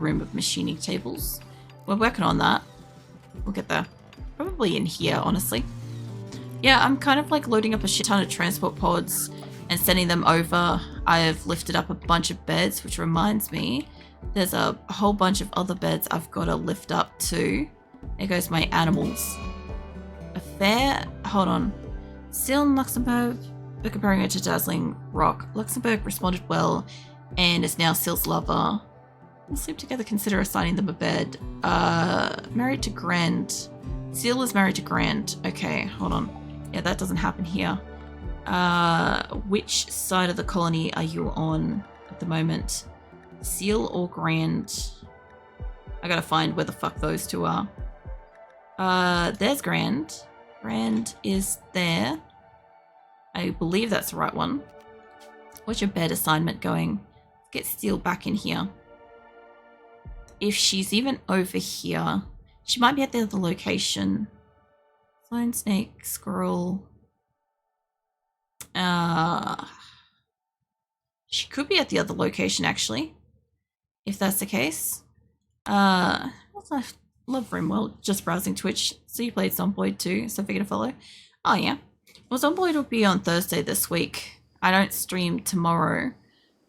room of machining tables. We're working on that. We'll get there. Probably in here, honestly. Yeah, I'm kind of like loading up a shit ton of transport pods and sending them over. I have lifted up a bunch of beds, which reminds me, there's a whole bunch of other beds I've got to lift up too. There goes my animals. Hold on. Still in Luxembourg, we're comparing it to Dazzling Rock. Luxembourg responded well and is now Seal's lover. We'll sleep together, consider assigning them a bed. Married to Grand. Seal is married to Grand. Okay, hold on. Yeah, that doesn't happen here. Which side of the colony are you on at the moment? Seal or Grand? I gotta find where the fuck those two are. There's Grand. Grand is there. I believe that's the right one. What's your bed assignment going? Get Steel back in here. If she's even over here, she might be at the other location. Flying snake, squirrel. She could be at the other location actually, if that's the case. What's my love RimWorld? Just browsing Twitch. So you played Zomboid too, so figure to follow. Oh yeah. Well, Zomboid will be on Thursday this week. I don't stream tomorrow,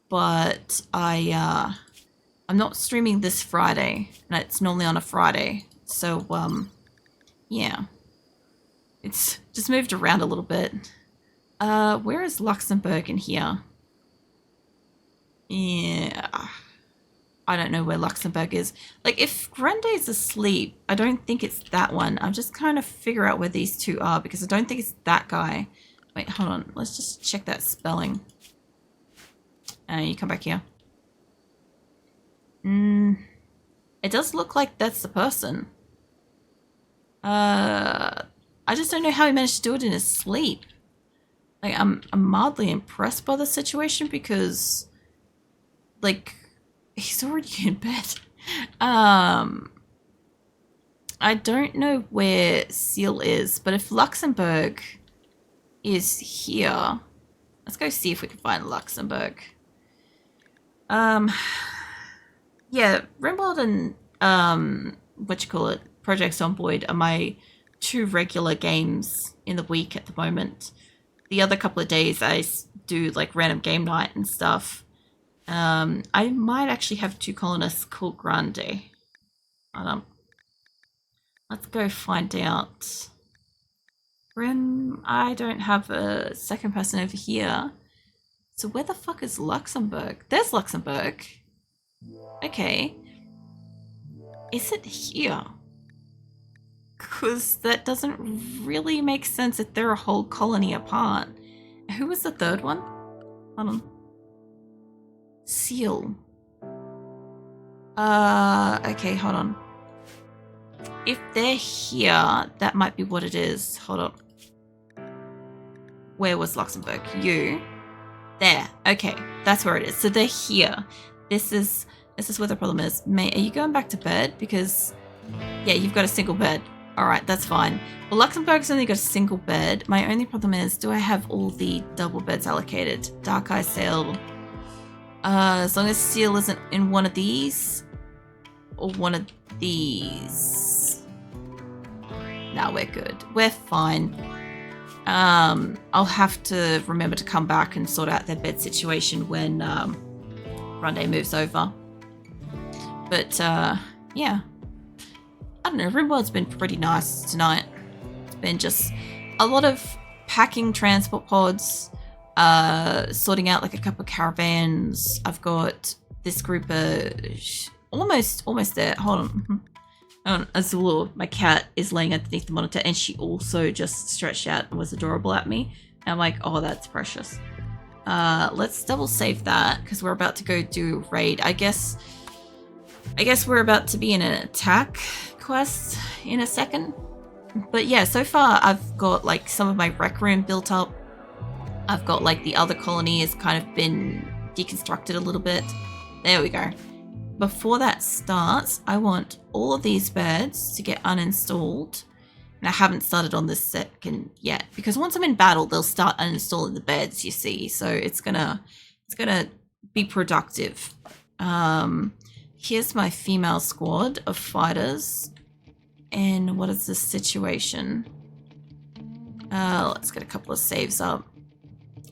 but I'm not streaming this Friday, and it's normally on a Friday. So yeah, it's just moved around a little bit. Where is Luxembourg in here? Yeah, I don't know where Luxembourg is. Like, if Grande's asleep, I don't think it's that one. I'm just trying to figure out where these two are because I don't think it's that guy. Wait, hold on. Let's just check that spelling. You come back here. It does look like that's the person. I just don't know how he managed to do it in his sleep. Like, I'm mildly impressed by the situation because, like, he's already in bed. I don't know where Seal is, but if Luxembourg is here, let's go see if we can find Luxembourg. Yeah, RimWorld and Project Zomboid are my 2 regular games in the week at the moment. The other couple of days I do like random game night and stuff. I might actually have 2 colonists called Grande. Let's go find out. I don't have a second person over here. So where the fuck is Luxembourg? There's Luxembourg. Okay. Is it here? Because that doesn't really make sense if they're a whole colony apart. Who was the third one? Hold on. Seal. Okay, hold on. If they're here, that might be what it is. Hold up. Where was Luxembourg? You. There. Okay, that's where it is. So they're here. This is where the problem is. Are you going back to bed? Because, yeah, you've got a single bed. Alright, that's fine. Well, Luxembourg's only got a single bed. My only problem is, do I have all the double beds allocated? Dark Eye Sail. As long as Seal isn't in one of these. Or one of these. Nah, we're good. We're fine. I'll have to remember to come back and sort out their bed situation when Grande moves over. But yeah. I don't know, RimWorld's been pretty nice tonight. It's been just a lot of packing transport pods, sorting out like a couple of caravans. I've got this group of almost there. Hold on. Azula, my cat, is laying underneath the monitor and she also just stretched out and was adorable at me. And I'm like, oh, that's precious. Let's double save that because we're about to go do a raid. I guess we're about to be in an attack quest in a second. But yeah, so far I've got like some of my rec room built up. I've got like the other colony has kind of been deconstructed a little bit. There we go. Before that starts, I want all of these beds to get uninstalled. And I haven't started on this second yet because once I'm in battle, they'll start uninstalling the beds, you see. So it's gonna be productive. here's my female squad of fighters. And what is the situation? Let's get a couple of saves up.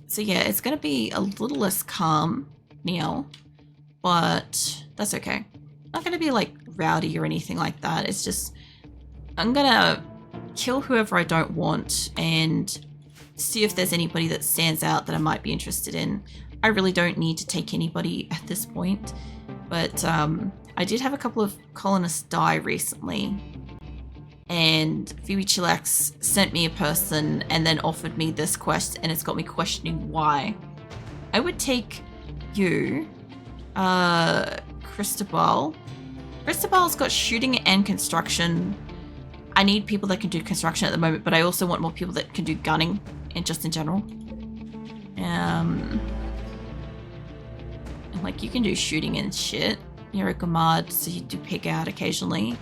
So yeah, it's going to be a little less calm now, but that's okay. Not going to be like rowdy or anything like that. It's just, I'm going to kill whoever I don't want and see if there's anybody that stands out that I might be interested in. I really don't need to take anybody at this point, but I did have a couple of colonists die recently, and Phoebe Chillax sent me a person and then offered me this quest, and it's got me questioning why. I would take you, Cristobal. Cristobal's got shooting and construction. I need people that can do construction at the moment, but I also want more people that can do gunning and just in general. Like, you can do shooting and shit. You're a Gamad, so you do pick out occasionally.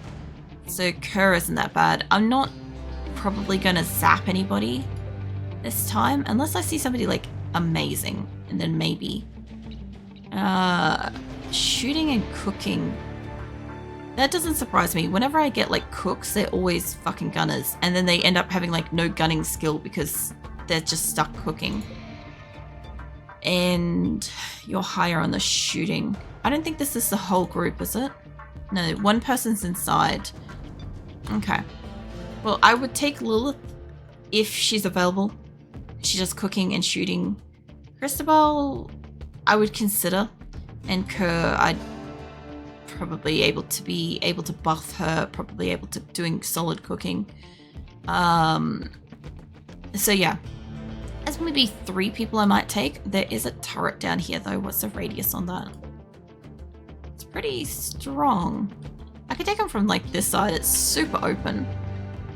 So Kerr isn't that bad. I'm not probably gonna zap anybody this time, unless I see somebody like amazing, and then maybe. Shooting and cooking. That doesn't surprise me. Whenever I get like cooks, they're always fucking gunners, and then they end up having like no gunning skill because they're just stuck cooking. And you're higher on the shooting. I don't think this is the whole group, is it? No, one person's inside. Okay. Well, I would take Lilith if she's available. She does cooking and shooting. Cristobal, I would consider. And Kerr, I'd probably able to buff her, probably able to doing solid cooking. So yeah. There's maybe 3 people I might take. There is a turret down here though. What's the radius on that? It's pretty strong. I could take them from like this side. It's super open.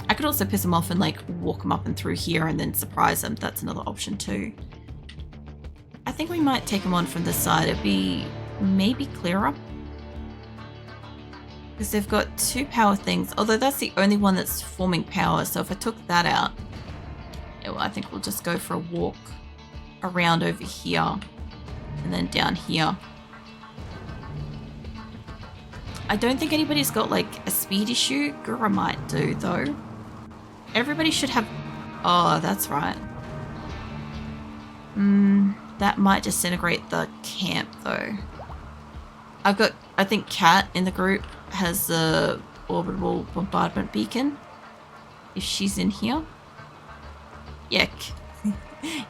I could also piss them off and like walk them up and through here and then surprise them. That's another option too. I think we might take them on from this side. It'd be maybe clearer. Because they've got 2 power things. Although that's the only one that's forming power. So if I took that out, well, I think we'll just go for a walk around over here and then down here. I don't think anybody's got like a speed issue. Gura might do though. Everybody should have... Oh, that's right. That might disintegrate the camp though. I've got, I think Kat in the group has the orbital bombardment beacon. If she's in here. Yeah,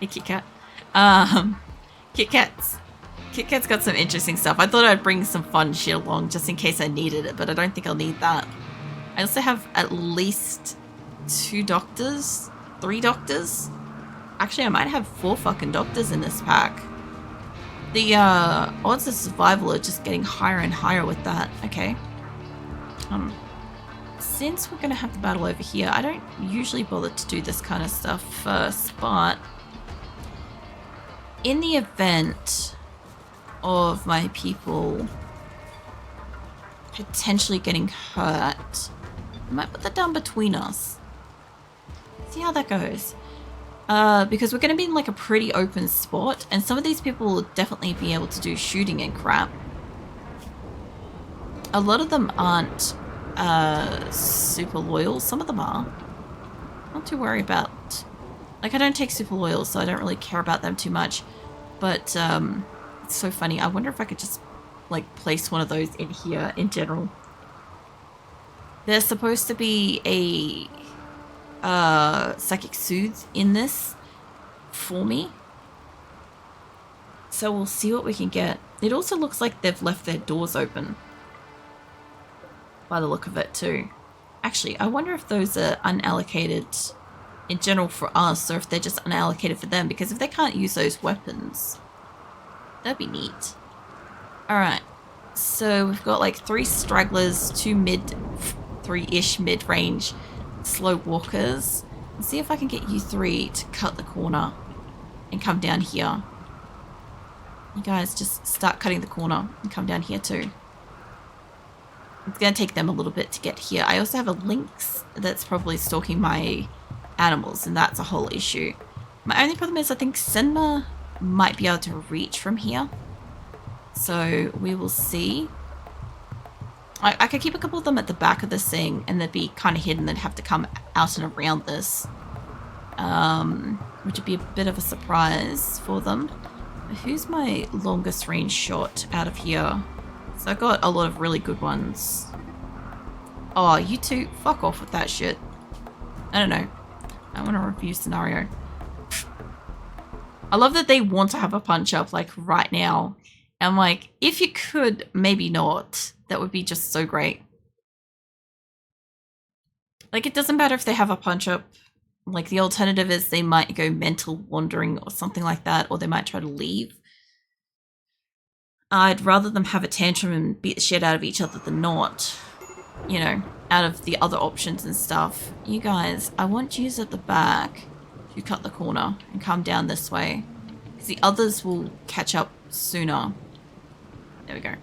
Kit Kat. Kit Kat's got some interesting stuff. I thought I'd bring some fun shit along just in case I needed it, but I don't think I'll need that. I also have at least 2 doctors, 3 doctors. Actually, I might have 4 fucking doctors in this pack. The odds of survival are just getting higher and higher with that. Okay. Since we're going to have the battle over here, I don't usually bother to do this kind of stuff first, but in the event of my people potentially getting hurt, I might put that down between us. See how that goes. Because we're going to be in like a pretty open spot, and some of these people will definitely be able to do shooting and crap. A lot of them aren't super loyal. Some of them are. Not too worried about. Like, I don't take super loyal, so I don't really care about them too much. But it's so funny. I wonder if I could just like place one of those in here in general. There's supposed to be a psychic soothe in this for me. So we'll see what we can get. It also looks like they've left their doors open. By the look of it too. Actually, I wonder if those are unallocated in general for us, or if they're just unallocated for them, because if they can't use those weapons, that'd be neat. Alright, so we've got like 3 stragglers, 3-ish mid-range slow walkers. Let's see if I can get you 3 to cut the corner and come down here. You guys just start cutting the corner and come down here too. It's going to take them a little bit to get here. I also have a lynx that's probably stalking my animals, and that's a whole issue. My only problem is I think Senma might be able to reach from here. So we will see. I could keep a couple of them at the back of this thing and they'd be kind of hidden. They'd have to come out and around this. Which would be a bit of a surprise for them. Who's my longest range shot out of here? So I got a lot of really good ones. Oh, you two, fuck off with that shit. I don't know. I want to review scenario. I love that they want to have a punch up like right now. I'm like, if you could, maybe not. That would be just so great. Like, it doesn't matter if they have a punch up. Like, the alternative is they might go mental wandering or something like that, or they might try to leave. I'd rather them have a tantrum and beat the shit out of each other than not. You know, out of the other options and stuff. You guys, I want you at the back to cut the corner and come down this way. Because the others will catch up sooner. There we go.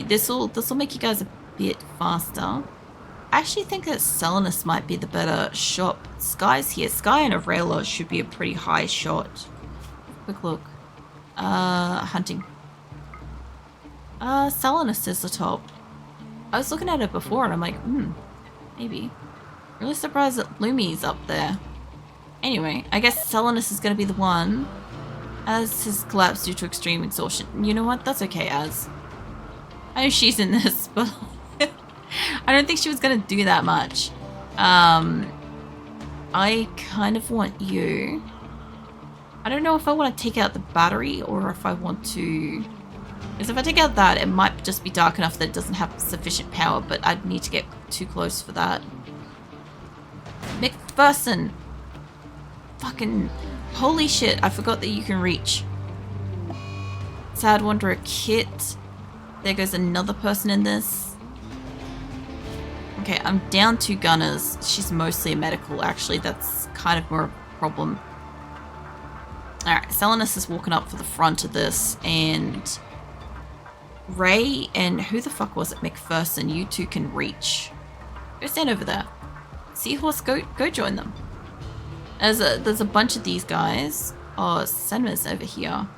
This will make you guys a bit faster. I actually think that Selenus might be the better shot. Sky's here. Sky and Aurelia should be a pretty high shot. Quick look. Hunting. Selenus is the top. I was looking at it before and I'm like, maybe. Really surprised that Lumi's up there. Anyway, I guess Selenus is going to be the one. Az has collapsed due to extreme exhaustion. You know what? That's okay, Az. I know she's in this, but I don't think she was going to do that much. I kind of want you. I don't know if I want to take out the battery or if I want to... Because if I take out that, it might just be dark enough that it doesn't have sufficient power, but I'd need to get too close for that. McPherson! Fucking... Holy shit, I forgot that you can reach. Sad Wanderer Kit. There goes another person in this. Okay, I'm down 2 gunners. She's mostly a medical, actually. That's kind of more of a problem. Alright, Selenus is walking up for the front of this, and... Ray and who the fuck was it? McPherson, you two can reach. Go stand over there. Seahorse, go join them. There's a bunch of these guys. Oh, Senma's over here.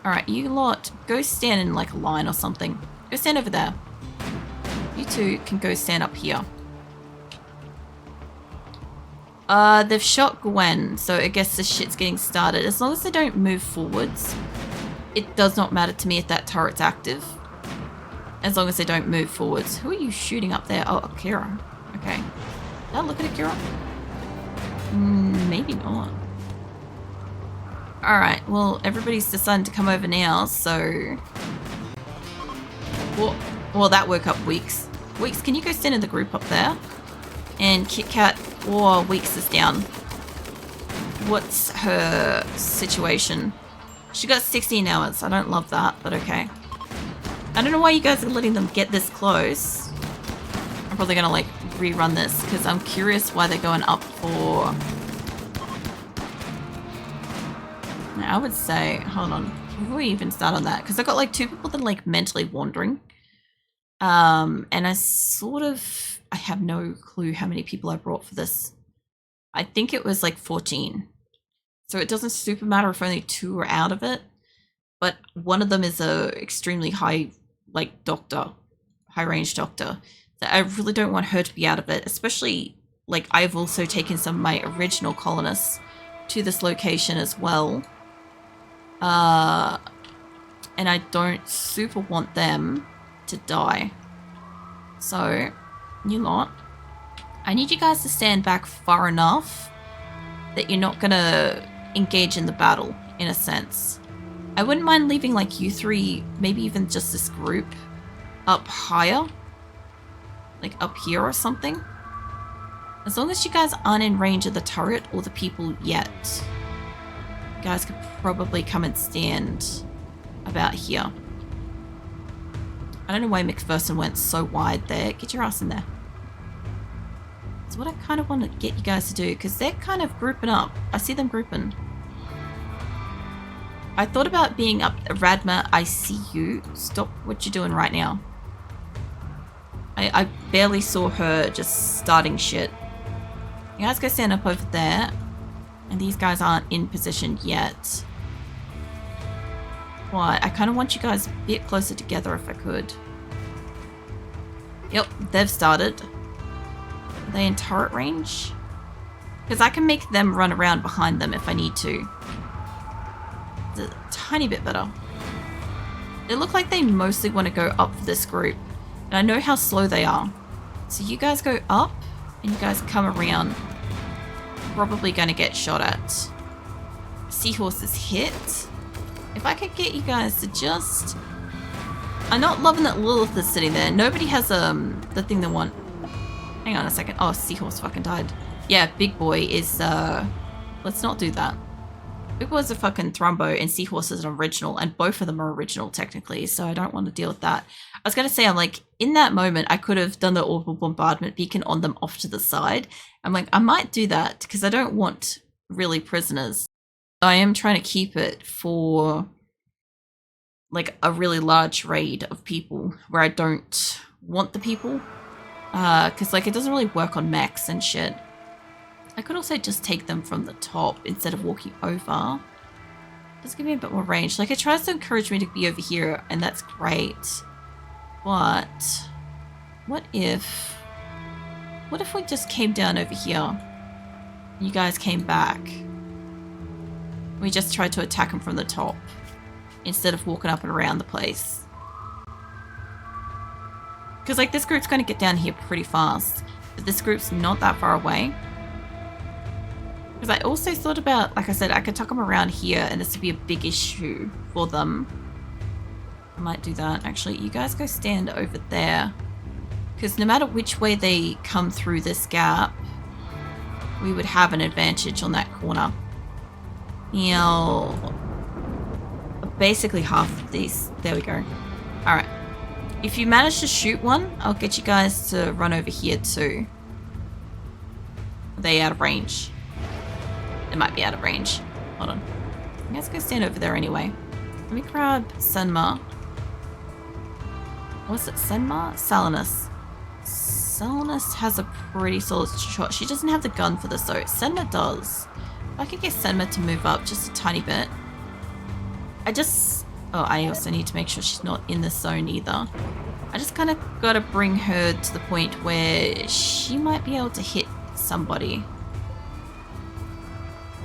Alright, you lot, go stand in like a line or something. Go stand over there. You two can go stand up here. They've shot Gwen, so I guess this shit's getting started. As long as they don't move forwards, it does not matter to me if that turret's active. As long as they don't move forwards. Who are you shooting up there? Oh, Akira. Okay. Did I look at Akira? Maybe not. Alright, well, everybody's deciding to come over now, so... Well, that woke up Weeks. Weeks, can you go stand in the group up there? And Kit Kat, or Weeks is down. What's her situation? She got 16 hours. I don't love that, but okay. I don't know why you guys are letting them get this close. I'm probably gonna like rerun this because I'm curious why they're going up for... Now, I would say, hold on, before we even start on that, because I've got like 2 people that are like mentally wandering. And I have no clue how many people I brought for this. I think it was like 14. So it doesn't super matter if only 2 are out of it. But one of them is a extremely high, like, doctor. High-range doctor. So I really don't want her to be out of it. Especially, like, I've also taken some of my original colonists to this location as well. And I don't super want them to die. So, you lot, I need you guys to stand back far enough that you're not gonna engage in the battle, in a sense. I wouldn't mind leaving like you 3, maybe even just this group, up higher. Like up here or something. As long as you guys aren't in range of the turret or the people yet. You guys could probably come and stand about here. I don't know why McPherson went so wide there. Get your ass in there. That's what I kind of want to get you guys to do, because they're kind of grouping up. I see them grouping. I thought about being up. Radma, I see you. Stop what you're doing right now. I barely saw her just starting shit. You guys go stand up over there. And these guys aren't in position yet. What? I kind of want you guys a bit closer together if I could. Yep, they've started. Are they in turret range? Because I can make them run around behind them if I need to. It's a tiny bit better. They look like they mostly want to go up for this group. And I know how slow they are. So you guys go up and you guys come around. Probably going to get shot at. Seahorse is hit. If I could get you guys to just... I'm not loving that Lilith is sitting there. Nobody has the thing they want. Hang on a second. Oh, Seahorse fucking died. Yeah, Big Boy is... Let's not do that. Big Boy's a fucking Thrumbo and Seahorse is an original, and both of them are original technically, so I don't want to deal with that. I was going to say, I'm like, in that moment, I could have done the orbital bombardment beacon on them off to the side. I'm like, I might do that because I don't want really prisoners. I am trying to keep it for like a really large raid of people where I don't want the people. Because like it doesn't really work on mechs and shit. I could also just take them from the top instead of walking over. Just give me a bit more range. Like it tries to encourage me to be over here and that's great. But what if we just came down over here? You guys came back. We just tried to attack them from the top instead of walking up and around the place. Because like this group's going to get down here pretty fast, but this group's not that far away. Because I also thought about, like I said, I could tuck them around here and this would be a big issue for them. I might do that. Actually, you guys go stand over there. Because no matter which way they come through this gap, we would have an advantage on that corner. You know, basically half of these. There we go. Alright. If you manage to shoot one, I'll get you guys to run over here too. Are they out of range? They might be out of range. Hold on. You guys go stand over there anyway. Let me grab Senma. What's it? Senma? Salinus. Salinus has a pretty solid shot. She doesn't have the gun for this though. Senma does. I could get Senma to move up just a tiny bit. I also need to make sure she's not in the zone either. I just kind of got to bring her to the point where she might be able to hit somebody.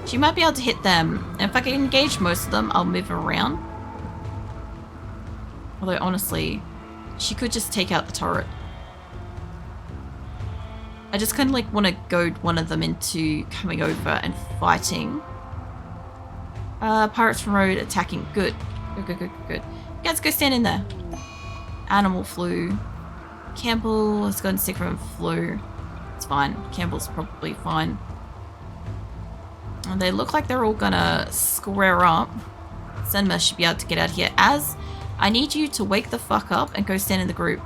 She might be able to hit them. And if I can engage most of them, I'll move her around. Although honestly, she could just take out the turret. I just kind of like want to goad one of them into coming over and fighting. Pirates from road attacking. Good. Good. You guys go stand in there. Animal flu. Campbell has gotten sick from flu. It's fine. Campbell's probably fine. And they look like they're all gonna square up. Senma should be able to get out here. Az, I need you to wake the fuck up and go stand in the group.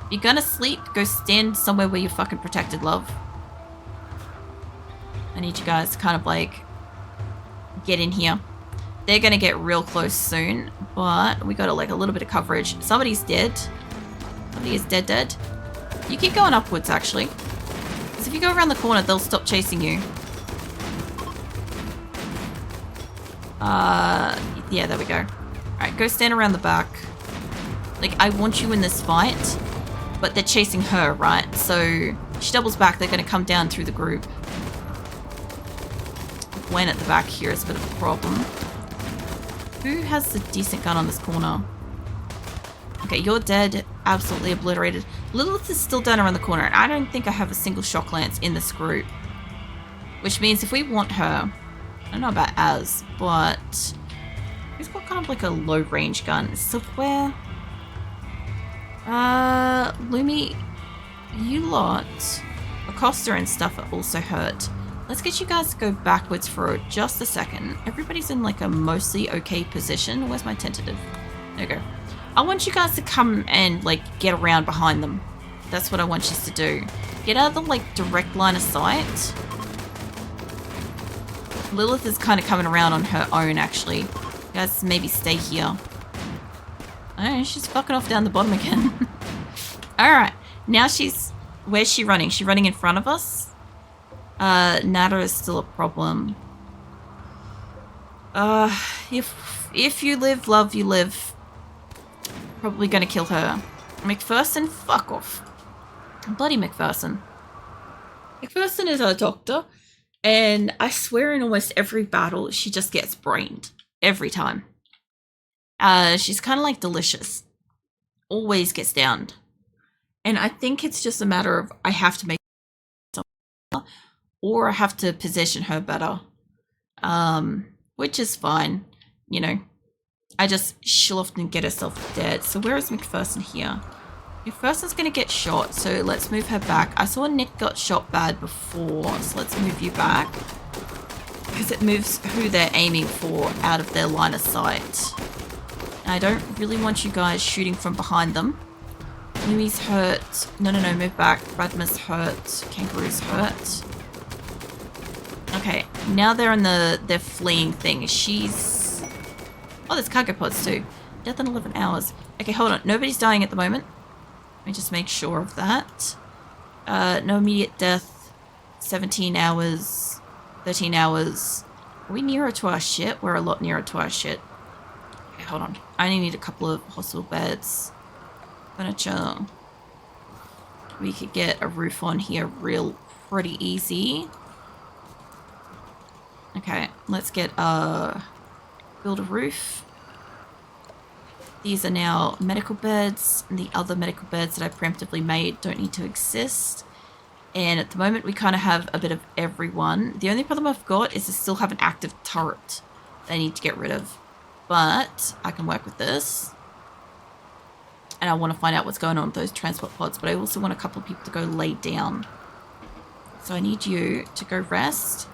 If you're gonna sleep, go stand somewhere where you're fucking protected, love. I need you guys to kind of like get in here. They're gonna get real close soon, but we got like a little bit of coverage. Somebody's dead. Somebody is dead. You keep going upwards actually. Because if you go around the corner, they'll stop chasing you. Yeah, there we go. Alright, go stand around the back. Like, I want you in this fight, but they're chasing her, right? So, she doubles back, they're going to come down through the group. Gwen at the back here is a bit of a problem. Who has the decent gun on this corner? Okay, you're dead. Absolutely obliterated. Lilith is still down around the corner, and I don't think I have a single shock lance in this group. Which means if we want her... I don't know about Az, but... he's got kind of like a low range gun. Silkware? Lumi, you lot... Acosta and stuff are also hurt. Let's get you guys to go backwards for just a second. Everybody's in like a mostly okay position. Where's my tentative? There we go. I want you guys to come and like get around behind them. That's what I want you to do. Get out of the like direct line of sight. Lilith is kind of coming around on her own actually. You guys maybe stay here. Oh, she's fucking off down the bottom again. Alright, now she's... where's she running? She's running in front of us? Nada is still a problem. If you live, love, you live. Probably gonna kill her. McPherson, fuck off. Bloody McPherson. McPherson is our doctor, and I swear in almost every battle, she just gets brained. Every time. She's kind of like Delicious. Always gets downed. And I think it's just a matter of I have to make her, or I have to position her better. Which is fine. You know, she'll often get herself dead. So where is McPherson here? McPherson's going to get shot, so let's move her back. I saw Nick got shot bad before, so let's move you back. Because it moves who they're aiming for out of their line of sight. And I don't really want you guys shooting from behind them. Lumi's hurt. No, move back. Radma's hurt. Kangaroo's hurt. Okay, now they're in their fleeing thing. She's... Oh, there's cargo pods too. Death in 11 hours. Okay, hold on. Nobody's dying at the moment. Let me just make sure of that. No immediate death. 17 hours. 13 hours. Are we nearer to our shit? We're a lot nearer to our shit. Okay, hold on. I only need a couple of hospital beds. Furniture. We could get a roof on here pretty easy. Okay, let's get build a roof. These are now medical beds, and the other medical beds that I preemptively made don't need to exist. And at the moment, we kind of have a bit of everyone. The only problem I've got is I still have an active turret that I need to get rid of. But I can work with this. And I want to find out what's going on with those transport pods, but I also want a couple of people to go lay down. So I need you to go rest.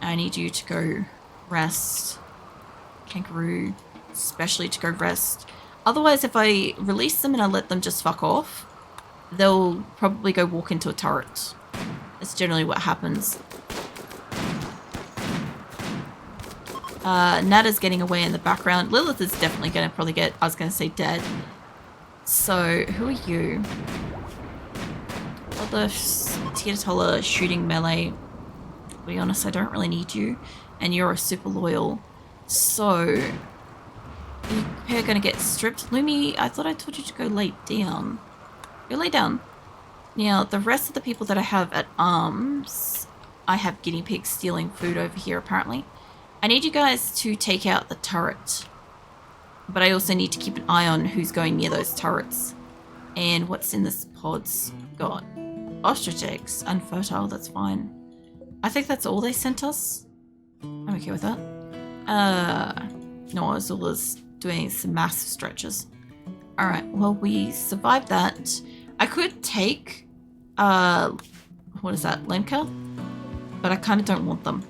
I need you to go rest. Kangaroo, especially to go rest. Otherwise, if I release them and I let them just fuck off, they'll probably go walk into a turret. That's generally what happens. Nada's getting away in the background. Lilith is definitely going to probably get, I was going to say dead. So, who are you? Lilith's Tiatola shooting melee. To be honest, I don't really need you. And you're a super loyal. So, you're going to get stripped. Lumi, I thought I told you to go lay down. Go lay down. Now, the rest of the people that I have at arms, I have guinea pigs stealing food over here, apparently. I need you guys to take out the turret. But I also need to keep an eye on who's going near those turrets. And what's in this pod's got? Ostrich eggs. Unfertile, that's fine. I think that's all they sent us. I'm okay with that. No, Azula's doing some massive stretches. Alright, well, we survived that. I could take, what is that, Lemka? But I kind of don't want them.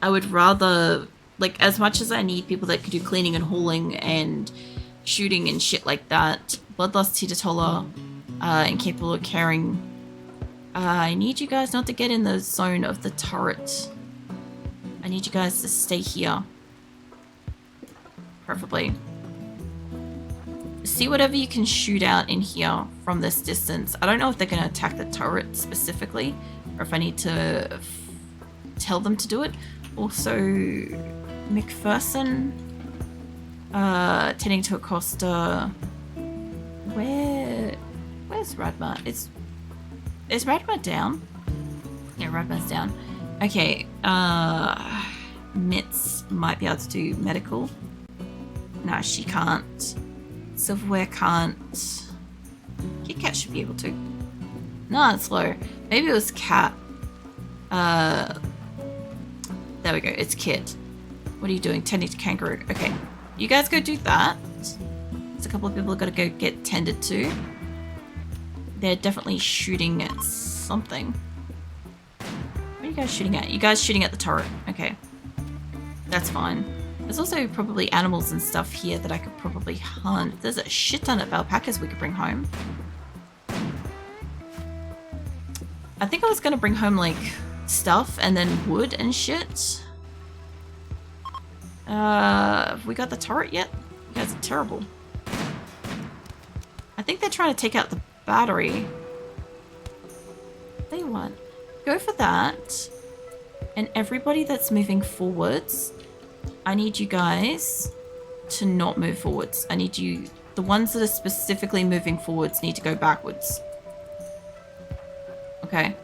I would rather, like, as much as I need people that could do cleaning and hauling and shooting and shit like that, Bloodlust Titatola, incapable of carrying, I need you guys not to get in the zone of the turret. I need you guys to stay here. Preferably. See whatever you can shoot out in here from this distance. I don't know if they're going to attack the turret specifically, or if I need to tell them to do it. Also, McPherson, tending to Acosta. Where's Radma? Is Radma down? Yeah, Radma's down. Okay, Mitz might be able to do medical. No, she can't. Silverware can't. Kit Kat should be able to. No, it's low. Maybe it was Cat. There we go. It's Kit. What are you doing? Tending to Kangaroo. Okay. You guys go do that. There's a couple of people who've got to go get tended to. They're definitely shooting at something. What are you guys shooting at? You guys shooting at the turret. Okay. That's fine. There's also probably animals and stuff here that I could probably hunt. There's a shit ton of alpacas we could bring home. I think I was going to bring home, like, stuff and then wood and shit. Have we got the turret yet? You guys are terrible. I think they're trying to take out the battery. Tell you what, go for that. And everybody that's moving forwards, I need you guys to not move forwards. I need you, the ones that are specifically moving forwards need to go backwards. okay?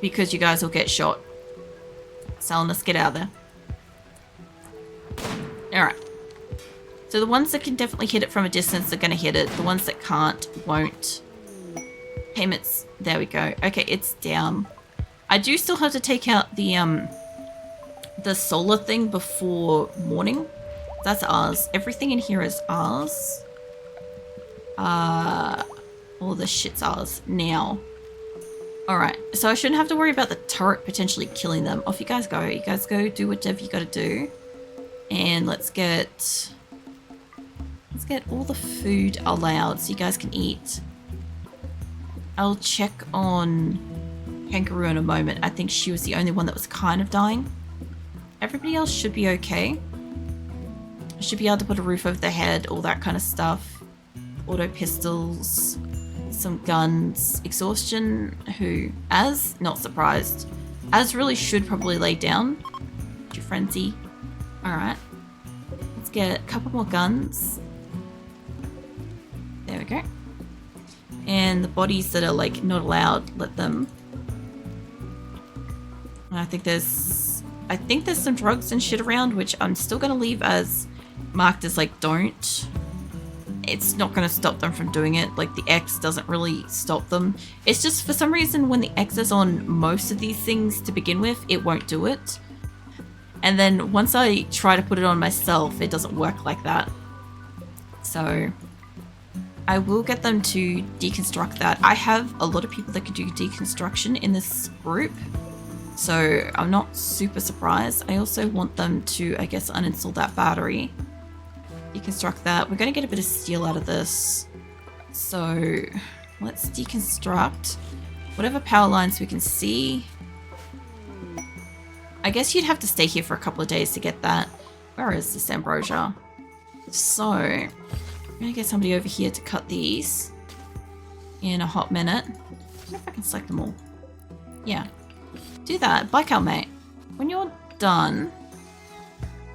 Because you guys will get shot. Selling us, get out of there. Alright. So the ones that can definitely hit it from a distance are going to hit it. The ones that can't, won't. Payments. There we go. Okay, it's down. I do still have to take out the solar thing before morning. That's ours. Everything in here is ours. All this shit's ours now. Alright, so I shouldn't have to worry about the turret potentially killing them. Off you guys go. You guys go do whatever you gotta do. And let's get all the food allowed so you guys can eat. I'll check on Kangaroo in a moment. I think she was the only one that was kind of dying. Everybody else should be okay. Should be able to put a roof over their head, all that kind of stuff. Auto pistols, some guns. Exhaustion, who, Az, not surprised. Az really should probably lay down. Your frenzy. Alright. Let's get a couple more guns. There we go. And the bodies that are like not allowed, let them. And I think there's some drugs and shit around, which I'm still gonna leave as marked as like don't. It's not gonna stop them from doing it. Like the X doesn't really stop them. It's just for some reason when the X is on most of these things to begin with, it won't do it. And then once I try to put it on myself, it doesn't work like that. So I will get them to deconstruct that. I have a lot of people that can do deconstruction in this group, so I'm not super surprised. I also want them to, I guess, uninstall that battery. Deconstruct that. We're going to get a bit of steel out of this. So let's deconstruct whatever power lines we can see. I guess you'd have to stay here for a couple of days to get that. Where is this ambrosia? So I'm going to get somebody over here to cut these in a hot minute. I wonder if I can select them all. Yeah. Do that. Black out, mate. When you're done,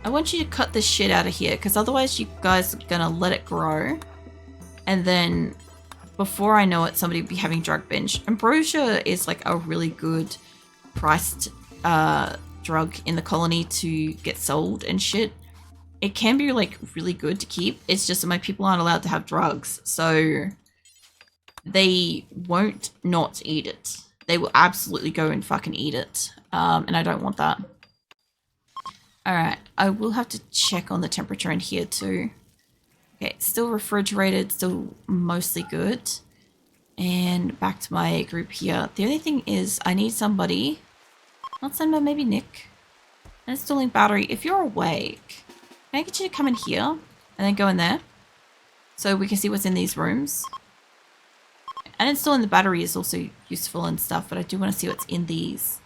I want you to cut this shit out of here, because otherwise you guys are going to let it grow. And then before I know it, somebody will be having drug binge. Ambrosia is like a really good priced drug in the colony to get sold and shit. It can be like really good to keep. It's just that my people aren't allowed to have drugs, so they won't not eat it. They will absolutely go and fucking eat it. And I don't want that. Alright, I will have to check on the temperature in here too. Okay, it's still refrigerated, still mostly good. And back to my group here. The only thing is I need somebody, not send maybe Nick, installing battery. If you're awake, can I get you to come in here and then go in there so we can see what's in these rooms? And installing the battery is also useful and stuff, but I do want to see what's in these.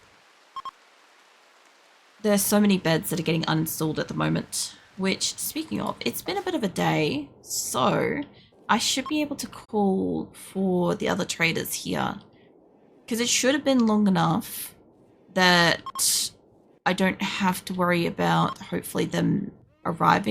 There's so many beds that are getting uninstalled at the moment, which, speaking of, it's been a bit of a day, so I should be able to call for the other traders here, because it should have been long enough that I don't have to worry about hopefully them arriving